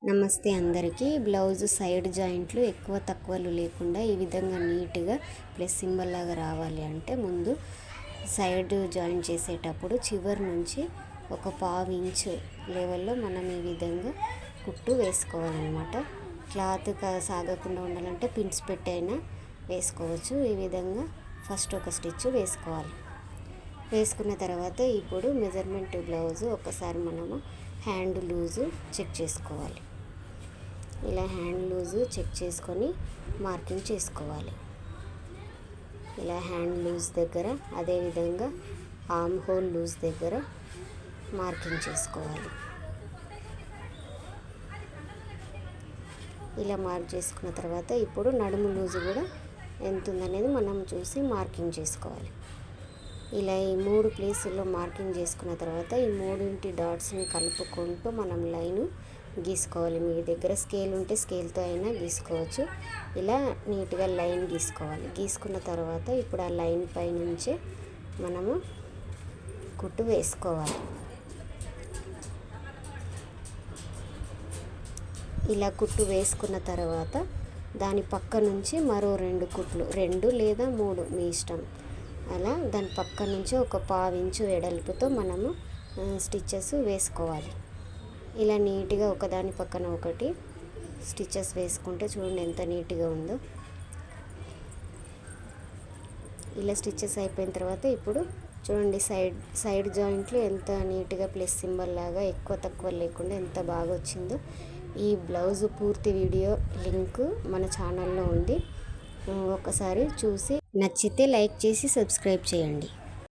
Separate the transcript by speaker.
Speaker 1: నమస్తే అందరికీ. Blouse side జాయింట్లు ఎక్కువ తక్కువలు లేకుండా ఈ విధంగా నీట్గా ప్లస్ సింబల్ లాగా రావాలి అంటే ముందు సైడ్ జాయింట్ చేసేటప్పుడు చివరి నుంచి ఒక 1/2 ఇంచు లెవెల్లో మనం ఈ విధంగా కుట్టు వేసుకోవాలన్నమాట. క్లాత్ సాగకుండా ఉండాలంటే పిన్స్ పెట్టి అయినా వేసుకోవచ్చు. ఈ విధంగా ఫస్ట్ ఒక స్టిచ్ వేసుకోవాలి. వేసుకున్న తర్వాత ఇప్పుడు మెజర్మెంట్ బ్లౌజ్ ఒకసారి మనము హ్యాండ్ లూజు చెక్ చేసుకోవాలి. ఇలా హ్యాండ్ లూజు చెక్ చేసుకొని మార్కింగ్ చేసుకోవాలి. ఇలా హ్యాండ్ లూజ్ దగ్గర అదేవిధంగా ఆర్మ్ హోల్ లూజ్ దగ్గర మార్కింగ్ చేసుకోవాలి. ఇలా మార్క్ చేసుకున్న తర్వాత ఇప్పుడు నడుము లూజు కూడా ఎంత ఉందనేది మనం చూసి మార్కింగ్ చేసుకోవాలి. ఇలా ఈ 3 ప్లేసుల్లో మార్కింగ్ చేసుకున్న తర్వాత ఈ 3 డాట్స్ని కలుపుకుంటూ మనం లైన్ గీసుకోవాలి. మీ దగ్గర స్కేల్ ఉంటే స్కేల్తో అయినా గీసుకోవచ్చు. ఇలా నీట్గా లైన్ గీసుకోవాలి. గీసుకున్న తర్వాత ఇప్పుడు ఆ లైన్ పై నుంచే మనము కుట్టు వేసుకోవాలి. ఇలా కుట్టు వేసుకున్న తర్వాత దాని పక్క నుంచి మరో 2 కుట్లు, 2 లేదా 3 మీ ఇష్టం. అలా దాని పక్క నుంచి ఒక 1/2 ఇంచు వెడల్పుతో మనము స్టిచ్చెస్ వేసుకోవాలి. ఇలా నీట్గా ఒకదాని పక్కన ఒకటి స్టిచ్చెస్ వేసుకుంటే చూడండి ఎంత నీట్గా ఉందో. ఇలా స్టిచ్చెస్ అయిపోయిన తర్వాత ఇప్పుడు చూడండి సైడ్ జాయింట్లు ఎంత నీట్గా ప్లస్ సింబల్ లాగా ఎక్కువ తక్కువ లేకుండా ఎంత బాగా వచ్చిందో. ఈ బ్లౌజ్ పూర్తి వీడియో లింక్ మన ఛానల్లో ఉంది. ఒకసారి చూసి నచ్చితే లైక్ చేసి సబ్స్క్రైబ్ చేయండి.